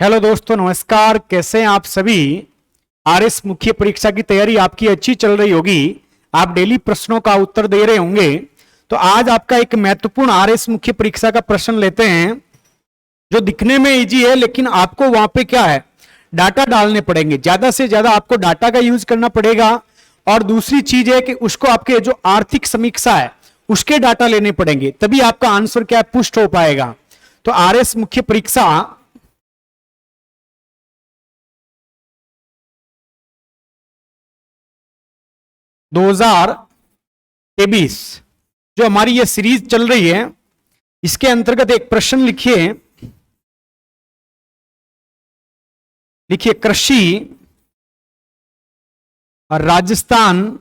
Hello दोस्तों, नमस्कार। कैसे हैं आप सभी। आरएस मुख्य परीक्षा की तैयारी आपकी अच्छी चल रही होगी। आप डेली प्रश्नों का उत्तर दे रहे होंगे। तो आज आपका एक महत्वपूर्ण आरएस मुख्य परीक्षा का प्रश्न लेते हैं जो दिखने में इजी है, लेकिन आपको वहां पे क्या है, डाटा डालने पड़ेंगे। ज्यादा से ज्यादा आपको डाटा का यूज करना पड़ेगा। और दूसरी चीज है कि उसको आपके जो आर्थिक समीक्षा है उसके डाटा लेने पड़ेंगे, तभी आपका आंसर क्या है, पुष्ट हो पाएगा। तो आरएस मुख्य परीक्षा 2023 जो हमारी ये सीरीज चल रही है, इसके अंतर्गत एक प्रश्न लिखिए। लिखिए, कृषि और राजस्थान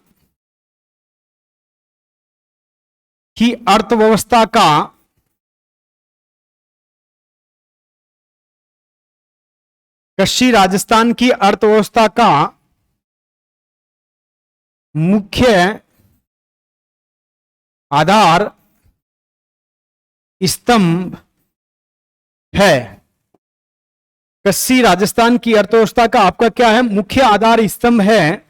की अर्थव्यवस्था का कृषि राजस्थान की अर्थव्यवस्था का मुख्य आधार स्तंभ है। कृषि राजस्थान की अर्थव्यवस्था का आपका क्या है, मुख्य आधार स्तंभ है।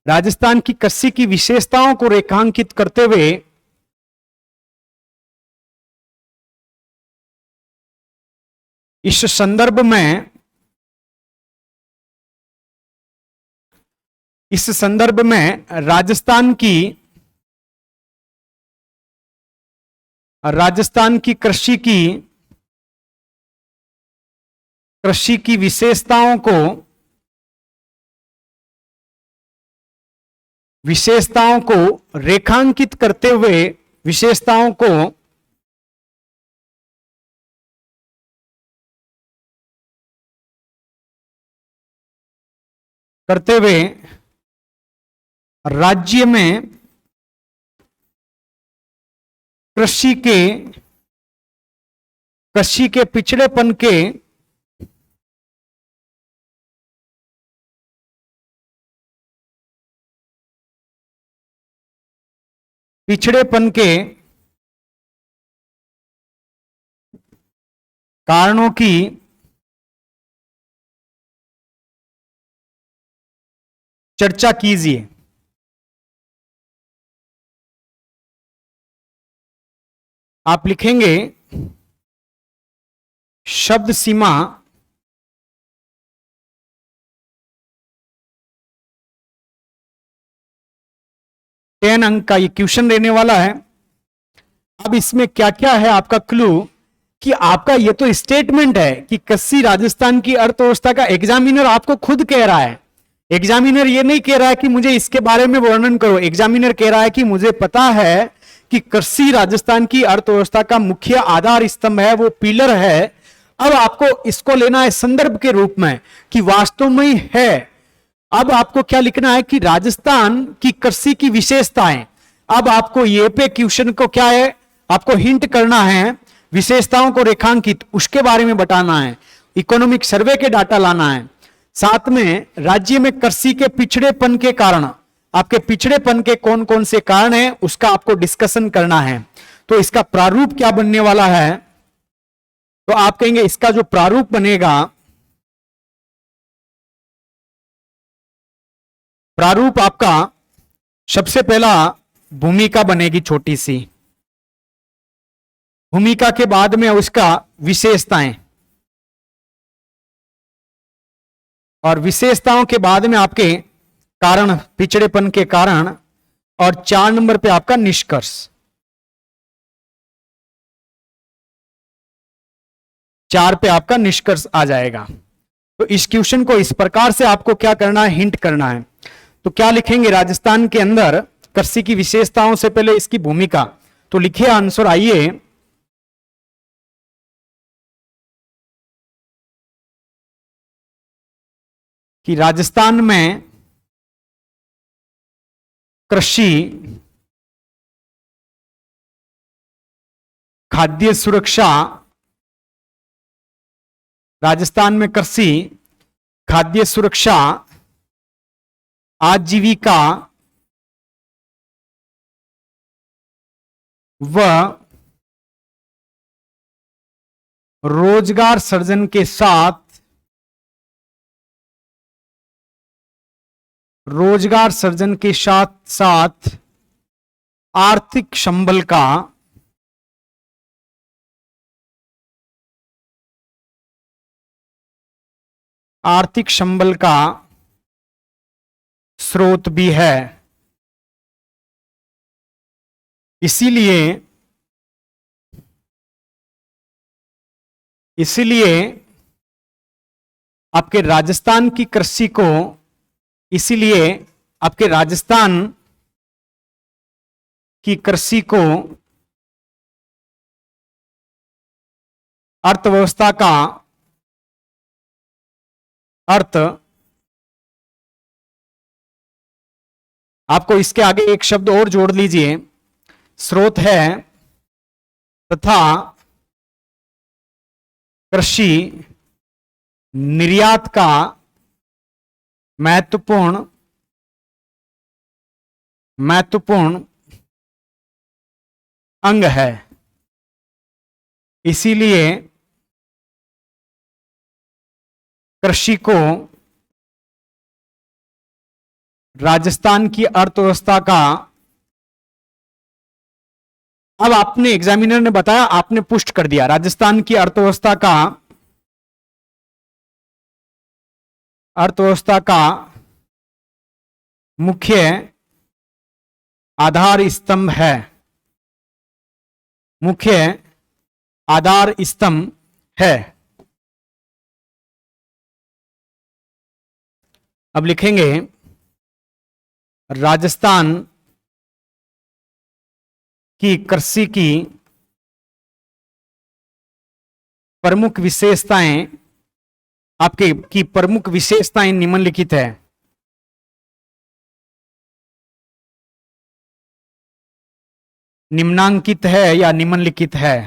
राजस्थान की कृषि की विशेषताओं को रेखांकित करते हुए इस संदर्भ में राजस्थान की कृषि की विशेषताओं को रेखांकित करते हुए राज्य में कृषि के पिछड़ेपन के कारणों की चर्चा कीजिए। आप लिखेंगे शब्द सीमा 10 अंक का ये क्वेश्चन रहने वाला है। अब इसमें क्या क्या है आपका क्लू, कि आपका ये तो स्टेटमेंट है कि कृषि राजस्थान की अर्थव्यवस्था का एग्जामिनर आपको खुद कह रहा है। एग्जामिनर ये नहीं कह रहा है कि मुझे इसके बारे में वर्णन करो। एग्जामिनर कह रहा है कि मुझे पता है कि कृषि राजस्थान की अर्थव्यवस्था का मुख्य आधार स्तंभ है, वो पिलर है। अब आपको इसको लेना है संदर्भ के रूप में कि वास्तव में है। अब आपको क्या लिखना है कि राजस्थान की कृषि की विशेषताएं। अब आपको ये पे क्वेश्चन को क्या है, आपको हिंट करना है, विशेषताओं को रेखांकित उसके बारे में बताना है, इकोनॉमिक सर्वे के डाटा लाना है। साथ में राज्य में कृषि के पिछड़ेपन के कारण, आपके पिछड़ेपन के कौन कौन से कारण हैं उसका आपको डिस्कशन करना है। तो इसका प्रारूप क्या बनने वाला है, तो आप कहेंगे इसका जो प्रारूप बनेगा, प्रारूप आपका सबसे पहला भूमिका बनेगी, छोटी सी भूमिका के बाद में उसका विशेषताएं, और विशेषताओं के बाद में आपके कारण, पिछड़ेपन के कारण, और 4 नंबर पे आपका निष्कर्ष। 4 पे आपका निष्कर्ष आ जाएगा। तो इस क्वेश्चन को इस प्रकार से आपको क्या करना है, हिंट करना है। तो क्या लिखेंगे, राजस्थान के अंदर कृषि की विशेषताओं से पहले इसकी भूमिका। तो लिखिए आंसर, आइए। कि राजस्थान में कृषि खाद्य सुरक्षा, राजस्थान में कृषि खाद्य सुरक्षा, आजीविका व रोजगार सृजन के साथ रोजगार सृजन के साथ साथ आर्थिक संबल का स्रोत भी है। इसीलिए आपके राजस्थान की कृषि को इसीलिए आपके राजस्थान की कृषि को अर्थव्यवस्था का अर्थ, आपको इसके आगे एक शब्द और जोड़ लीजिए, स्रोत है तथा कृषि निर्यात का महत्वपूर्ण अंग है। इसीलिए कृषि को राजस्थान की अर्थव्यवस्था का, अब आपने एग्जामिनर ने बताया, आपने पुष्ट कर दिया, राजस्थान की अर्थव्यवस्था का मुख्य आधार स्तंभ है, है। अब लिखेंगे राजस्थान की कृषि की प्रमुख विशेषताएं, आपके की प्रमुख विशेषताएं निम्नलिखित है। निम्नांकित है या निम्नलिखित है।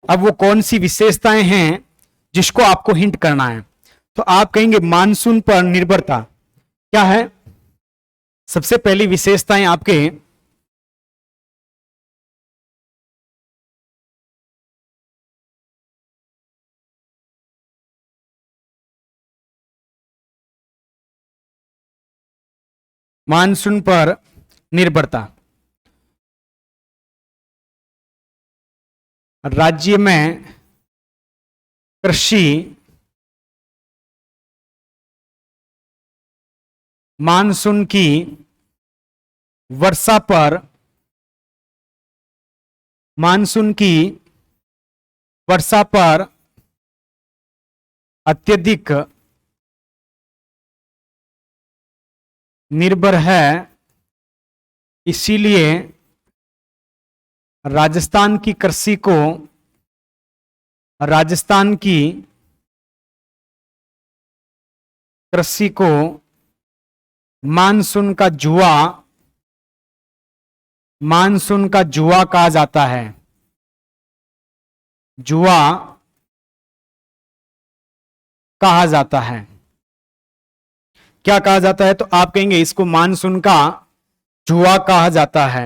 अब वो कौन सी विशेषताएं हैं जिसको आपको हिंट करना है, तो आप कहेंगे मानसून पर निर्भरता। क्या है सबसे पहली विशेषताएं आपके? मानसून पर निर्भरता। राज्य में कृषि मानसून की वर्षा पर अत्यधिक निर्भर है। इसीलिए राजस्थान की कृषि को मानसून का जुआ कहा जाता है। जुआ कहा जाता है। क्या कहा जाता है? तो आप कहेंगे इसको मानसून का जुआ कहा जाता है।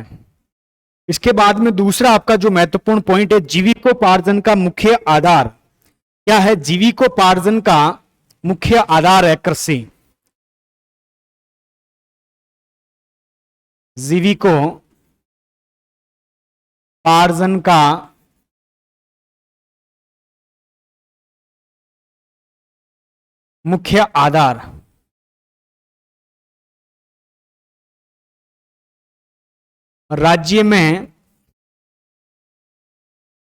इसके बाद में दूसरा आपका जो महत्वपूर्ण पॉइंट है, जीविकोपार्जन का मुख्य आधार। क्या है? जीविकोपार्जन का मुख्य आधार है कृषि। जीविकोपार्जन का मुख्य आधार। राज्य में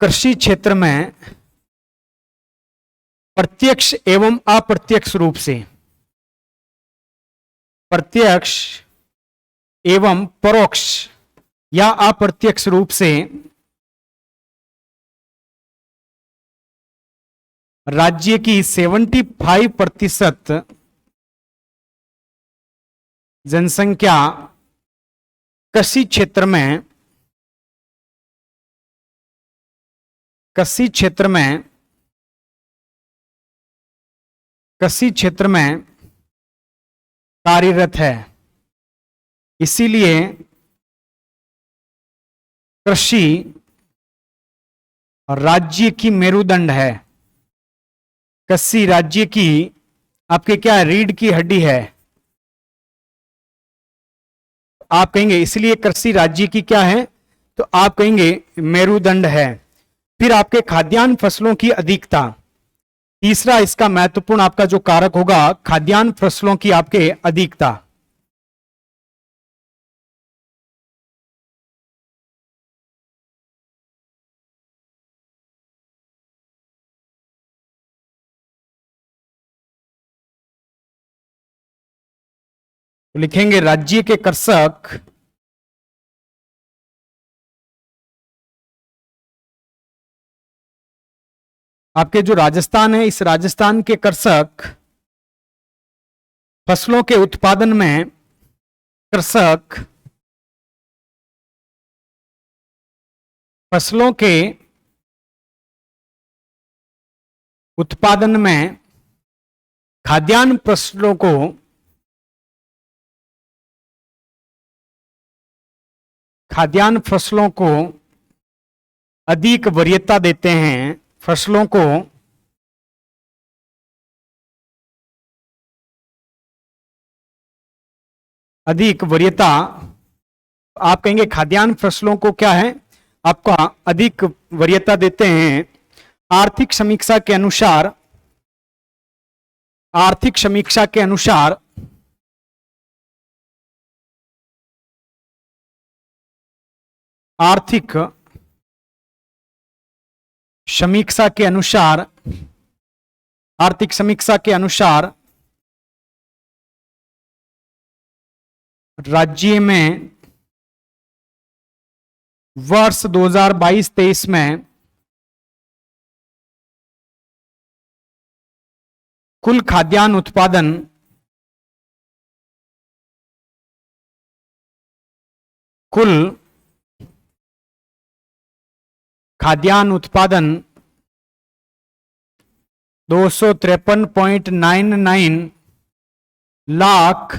कृषि क्षेत्र में प्रत्यक्ष एवं अप्रत्यक्ष रूप से, प्रत्यक्ष एवं परोक्ष या अप्रत्यक्ष रूप से राज्य की 75% जनसंख्या कृषि क्षेत्र में कार्यरत है। इसीलिए कृषि राज्य की मेरुदंड है। कृषि राज्य की आपके क्या है, रीढ़ की हड्डी है। आप कहेंगे इसलिए कृषि राज्य की क्या है, तो आप कहेंगे मेरुदंड है। फिर आपके खाद्यान्न फसलों की अधिकता, तीसरा इसका महत्वपूर्ण आपका जो कारक होगा, खाद्यान्न फसलों की आपके अधिकता। तो लिखेंगे राज्य के कृषक आपके जो राजस्थान है, इस राजस्थान के कृषक फसलों के उत्पादन में, कृषक फसलों के उत्पादन में खाद्यान्न फसलों को अधिक वरीयता देते हैं, फसलों को अधिक वरीयता। आप कहेंगे खाद्यान्न फसलों को क्या है, आपका अधिक वरीयता देते हैं। आर्थिक समीक्षा के अनुसार, आर्थिक समीक्षा के अनुसार आर्थिक समीक्षा के अनुसार, आर्थिक समीक्षा के अनुसार राज्य में वर्ष 2022-23 में कुल खाद्यान्न उत्पादन कुल खाद्यान्न उत्पादन 253.99 लाख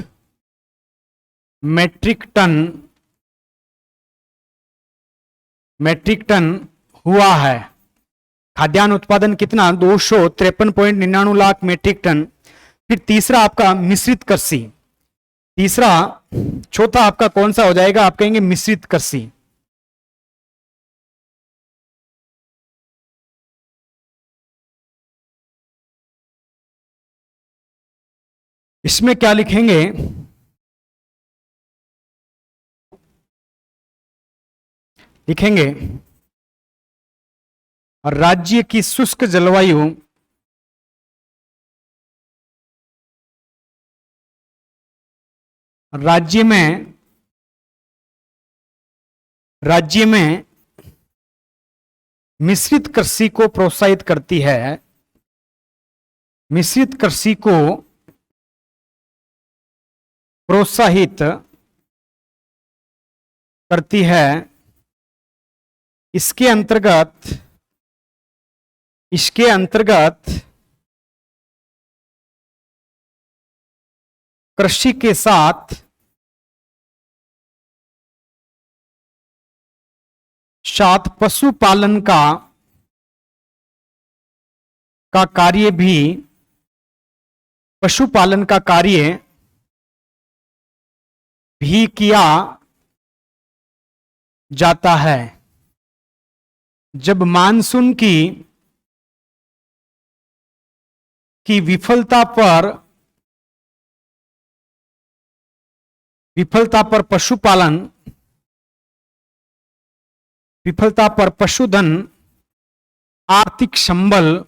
मेट्रिक टन हुआ है। खाद्यान्न उत्पादन कितना, 253.99 लाख मेट्रिक टन। फिर तीसरा आपका मिश्रित कृषि, तीसरा चौथा आपका कौन सा हो जाएगा, आप कहेंगे मिश्रित कृषि। इसमें क्या लिखेंगे, लिखेंगे राज्य की शुष्क जलवायु राज्य में मिश्रित कृषि को प्रोत्साहित करती है, मिश्रित कृषि को प्रोत्साहित करती है। इसके अंतर्गत कृषि के साथ पशुपालन का कार्य भी, पशुपालन का कार्य भी किया जाता है। जब मानसून की विफलता पर पशुपालन, विफलता पर पशुधन आर्थिक संबल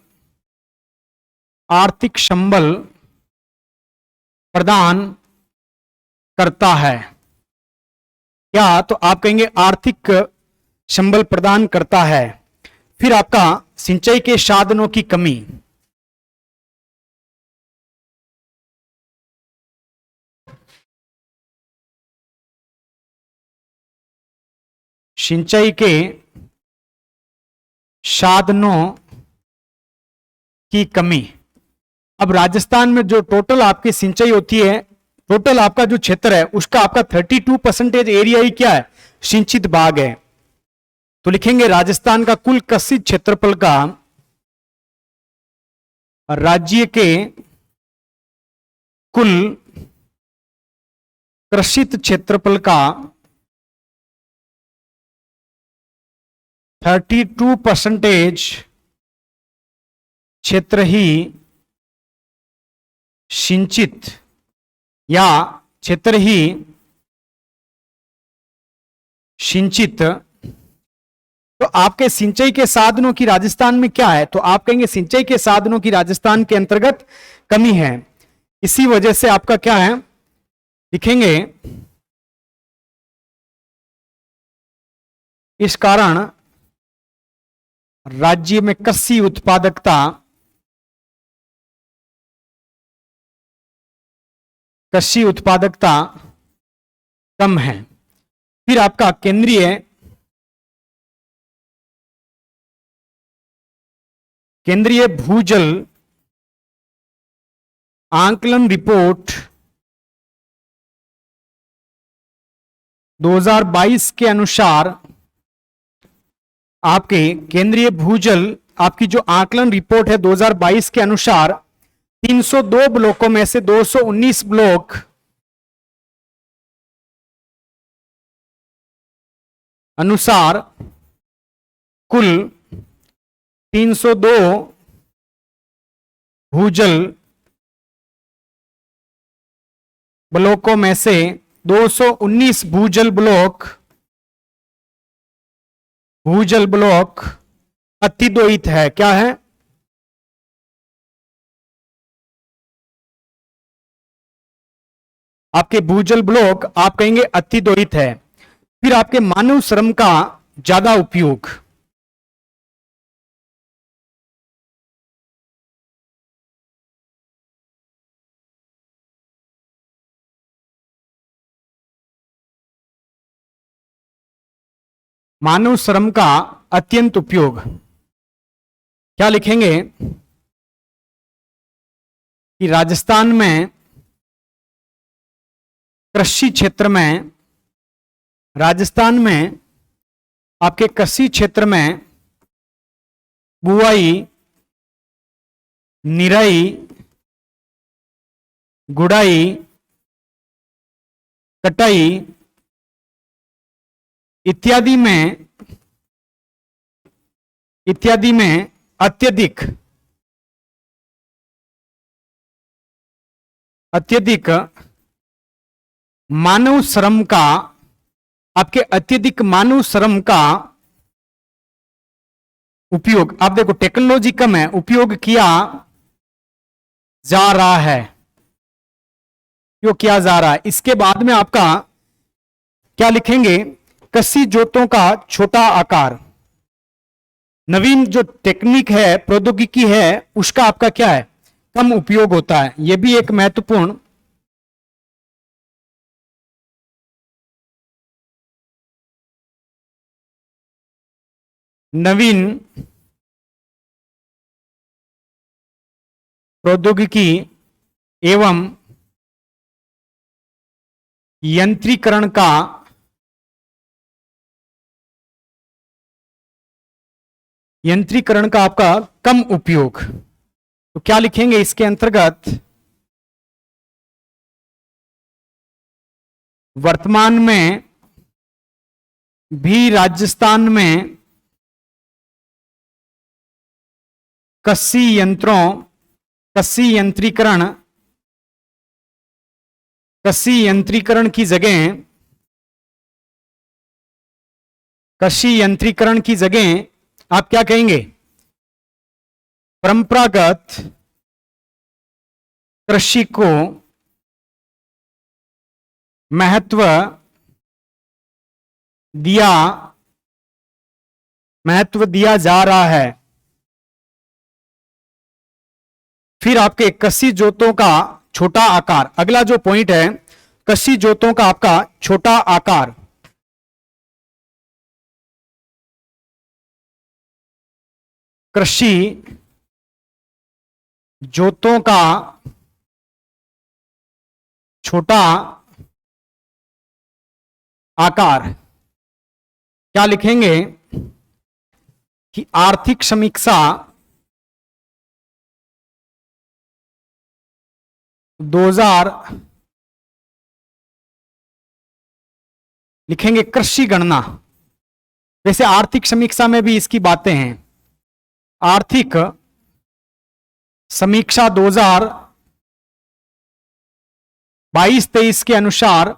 प्रदान करता है। क्या, तो आप कहेंगे आर्थिक संबल प्रदान करता है। फिर आपका सिंचाई के साधनों की कमी, सिंचाई के साधनों की कमी। अब राजस्थान में जो टोटल आपकी सिंचाई होती है, टोटल आपका जो क्षेत्र है उसका आपका 32% एरिया ही क्या है, सिंचित भाग है। तो लिखेंगे राजस्थान का कुल कृषि क्षेत्रफल का राज्य के कुल कृषित क्षेत्रफल का 32% क्षेत्र ही सिंचित या क्षेत्र ही सिंचित। तो आपके सिंचाई के साधनों की राजस्थान में क्या है, तो आप कहेंगे सिंचाई के साधनों की राजस्थान के अंतर्गत कमी है। इसी वजह से आपका क्या है, लिखेंगे इस कारण राज्य में कृषि उत्पादकता कम है। फिर आपका केंद्रीय भूजल आंकलन रिपोर्ट 2022 के अनुसार आपके केंद्रीय भूजल आपकी जो आकलन रिपोर्ट है 2022 के अनुसार 302 ब्लॉकों में से 219 ब्लॉक अनुसार कुल 302 भूजल ब्लॉकों में से 219 भूजल ब्लॉक अतिदोहित है। क्या है, आपके भूजल ब्लॉक आप कहेंगे अतिदोहित है। फिर आपके मानव श्रम का ज्यादा उपयोग, मानव श्रम का अत्यंत उपयोग। क्या लिखेंगे कि राजस्थान में कृषि क्षेत्र में, राजस्थान में आपके कृषि क्षेत्र में बुआई, निराई, गुड़ाई, कटाई इत्यादि में अत्यधिक मानव श्रम का, आपके अत्यधिक मानव श्रम का उपयोग, आप देखो टेक्नोलॉजी कम है, उपयोग किया जा रहा है, क्यों किया जा रहा है। इसके बाद में आपका क्या लिखेंगे, कृषि जोतों का छोटा आकार, नवीन जो टेक्निक है, प्रौद्योगिकी है, उसका आपका क्या है, कम उपयोग होता है। यह भी एक महत्वपूर्ण नवीन प्रौद्योगिकी एवं यंत्रीकरण का आपका कम उपयोग। तो क्या लिखेंगे इसके अंतर्गत, वर्तमान में भी राजस्थान में कृषि यंत्रीकरण की जगह आप क्या कहेंगे, परंपरागत कृषि को महत्व दिया जा रहा है। फिर आपके कृषि जोतों का छोटा आकार, अगला जो पॉइंट है कृषि जोतों का आपका छोटा आकार, कृषि जोतों का छोटा आकार। क्या लिखेंगे कि आर्थिक समीक्षा 2000 लिखेंगे कृषि गणना। वैसे आर्थिक समीक्षा में भी इसकी बातें हैं। आर्थिक समीक्षा 2022-23 के अनुसार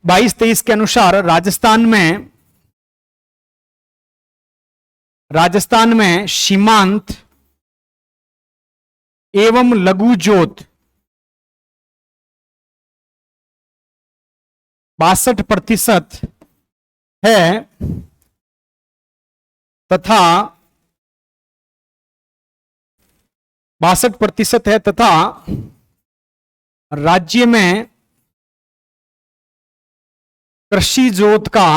22-23 के अनुसार राजस्थान में सीमांत एवं लघु जोत 62% है तथा 62% है तथा राज्य में कृषि जोत का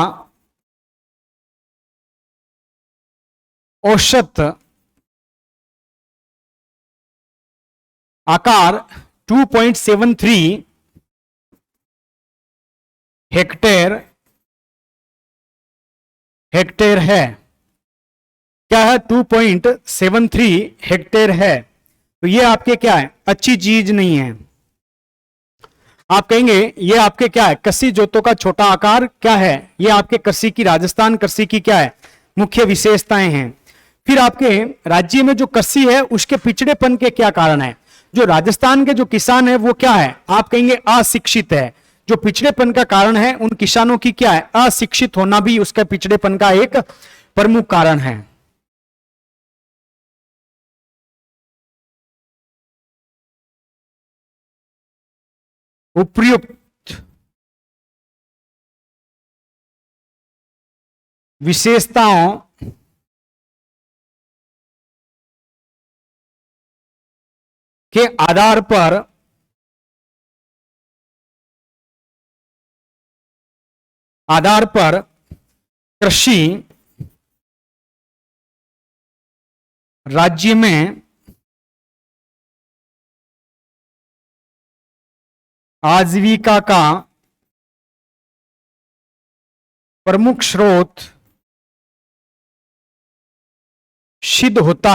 औसत आकार 2.73 हेक्टेयर है। क्या है? 2.73 हेक्टेयर है। तो ये आपके क्या है? अच्छी चीज नहीं है। आप कहेंगे ये आपके क्या है? कृषि जोतों का छोटा आकार क्या है? ये आपके कृषि की, राजस्थान कृषि की क्या है? मुख्य विशेषताएं हैं। फिर आपके राज्य में जो कृषि है उसके पिछड़ेपन के क्या कारण है? जो राजस्थान के जो किसान है वो क्या है? आप कहेंगे अशिक्षित है। जो पिछड़ेपन का कारण है उन किसानों की क्या है? अशिक्षित होना भी उसके पिछड़ेपन का एक प्रमुख कारण है। उपयुक्त विशेषताओं के आधार पर कृषि राज्य में आजीविका का प्रमुख स्रोत सिद्ध होता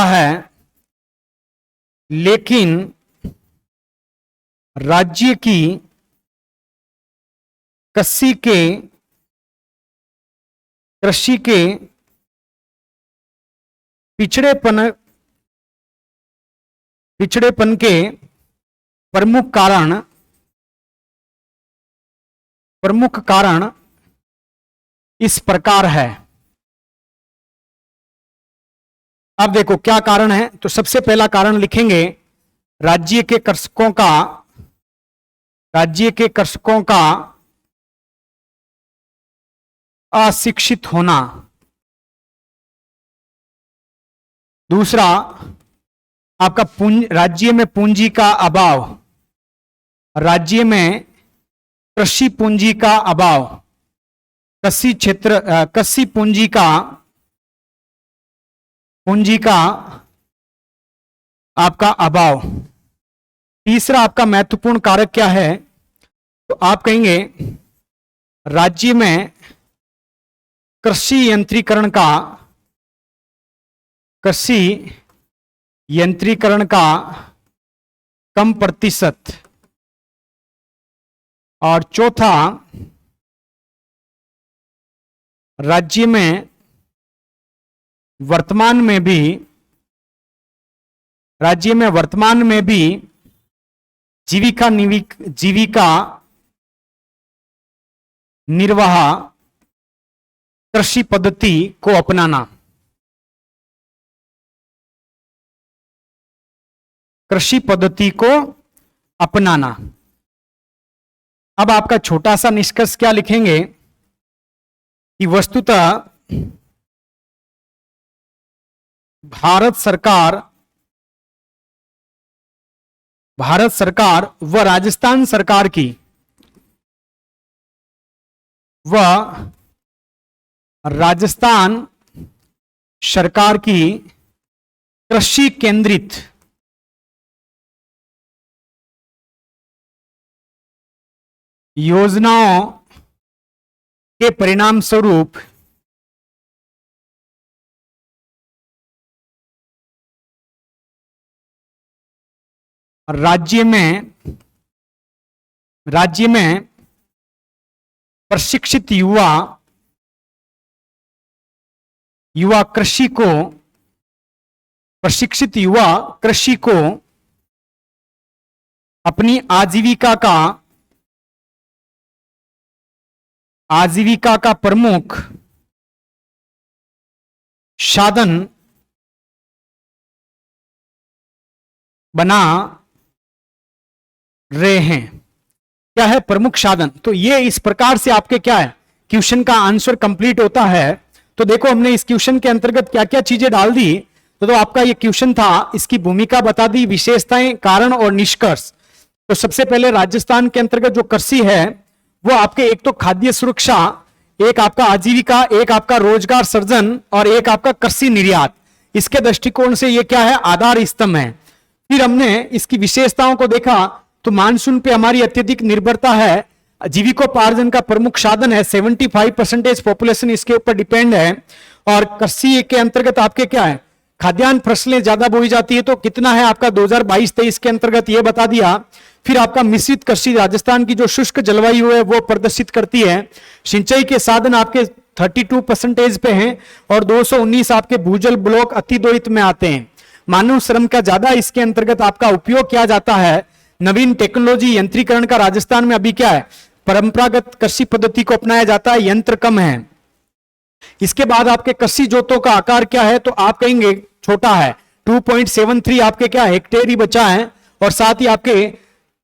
है, लेकिन राज्य की कृषि के पिछड़ेपन के प्रमुख कारण इस प्रकार है। अब देखो क्या कारण है। तो सबसे पहला कारण लिखेंगे राज्य के कृषकों का अशिक्षित होना। दूसरा आपका राज्य में पूंजी का अभाव, राज्य में कृषि पूंजी का अभाव, कृषि पूंजी का आपका अभाव। तीसरा आपका महत्वपूर्ण कारक क्या है? तो आप कहेंगे राज्य में कृषि यंत्रीकरण का कम प्रतिशत। और चौथा राज्य में वर्तमान में भी जीविका निर्वाह कृषि पद्धति को अपनाना। कृषि पद्धति को अपनाना। अब आपका छोटा सा निष्कर्ष क्या लिखेंगे कि वस्तुतः भारत सरकार व राजस्थान सरकार की कृषि केंद्रित योजनाओं के परिणाम स्वरूप राज्य में प्रशिक्षित युवा कृषि को अपनी आजीविका का प्रमुख साधन बना रहे हैं। क्या है प्रमुख साधन? तो ये इस प्रकार से आपके क्या है क्वेश्चन का आंसर कंप्लीट होता है। तो देखो हमने इस क्वेश्चन के अंतर्गत क्या क्या चीजें डाल दी। तो आपका ये क्वेश्चन था, इसकी भूमिका बता दी, विशेषताएं, कारण और निष्कर्ष। तो सबसे पहले राजस्थान के अंतर्गत जो कृषि है वो आपके एक तो खाद्य सुरक्षा, एक आपका आजीविका, एक आपका रोजगार सृजन और एक आपका कृषि निर्यात। इसके दृष्टिकोण से ये क्या है आधार स्तंभ है। फिर हमने इसकी विशेषताओं को देखा तो मानसून पे हमारी अत्यधिक निर्भरता है, जीविकोपार्जन का प्रमुख साधन है, 75% पॉपुलेशन इसके ऊपर डिपेंड है। और कृषि के अंतर्गत आपके क्या है खाद्यान्न फसलें ज्यादा बोई जाती है। तो कितना है आपका 2022-23 के अंतर्गत ये बता दिया। फिर आपका मिश्रित कृषि, राजस्थान की जो शुष्क जलवायु है वो प्रदर्शित करती है। सिंचाई के साधन आपके 32% पे हैं और 219 आपके भूजल ब्लॉक अतिदोहित में आते हैं। मानव श्रम का ज्यादा इसके अंतर्गत आपका उपयोग किया जाता है। नवीन टेक्नोलॉजी, यंत्रीकरण का राजस्थान में अभी क्या है परंपरागत कृषि पद्धति को अपनाया जाता है, यंत्र कम है। इसके बाद आपके कृषि जोतों का आकार क्या है तो आप कहेंगे छोटा है, 2.73 आपके क्या हेक्टेयर ही बचा है। और साथ ही आपके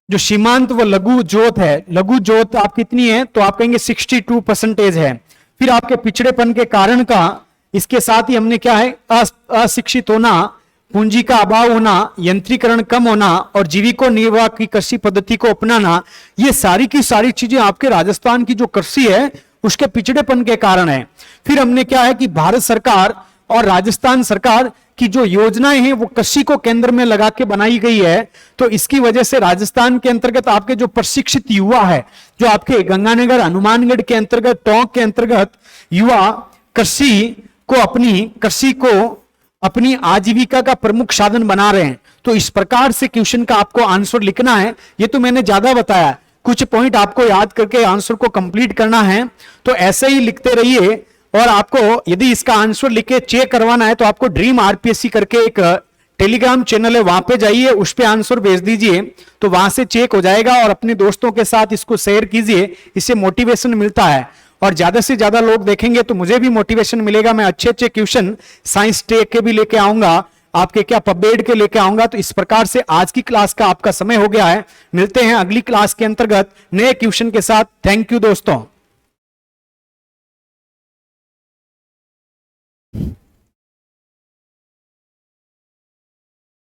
जो सीमांत व लघु जोत है, लघु जोत आप कितनी है तो आप कहेंगे 62% है। फिर आपके पिछड़ेपन के कारण का, इसके साथ ही हमने क्या है अशिक्षित होना, पूंजी का अभाव होना, यंत्रीकरण कम होना और जीविको निर्वाह की कृषि पद्धति को अपनाना, ये सारी की सारी चीजें आपके राजस्थान की जो कृषि है उसके पिछड़ेपन के कारण है। फिर हमने क्या है कि भारत सरकार और राजस्थान सरकार की जो योजनाएं हैं वो कृषि को केंद्र में लगा के बनाई गई है। तो इसकी वजह से राजस्थान के अंतर्गत आपके जो प्रशिक्षित युवा है, जो आपके गंगानगर, हनुमानगढ़ के अंतर्गत, टोंक के अंतर्गत युवा कृषि को अपनी आजीविका का प्रमुख साधन बना रहे हैं। तो इस प्रकार से क्वेश्चन का आपको आंसर लिखना है। ये तो मैंने ज्यादा बताया, कुछ पॉइंट आपको याद करके आंसर को कंप्लीट करना है। तो ऐसे ही लिखते रहिए। और आपको यदि इसका आंसर लिख के चेक करवाना है तो आपको ड्रीम आरपीएससी करके एक टेलीग्राम चैनल है, वहां पे जाइए, उस पे आंसर भेज दीजिए तो वहां से चेक हो जाएगा। और अपने दोस्तों के साथ इसको शेयर कीजिए, इससे मोटिवेशन मिलता है और ज्यादा से ज्यादा लोग देखेंगे तो मुझे भी मोटिवेशन मिलेगा। मैं अच्छे अच्छे क्वेश्चन साइंस टेक के भी लेके आऊंगा, आपके क्या पबमेड के लेके आऊंगा। तो इस प्रकार से आज की क्लास का आपका समय हो गया है। मिलते हैं अगली क्लास के अंतर्गत नए क्वेश्चन के साथ। थैंक यू दोस्तों।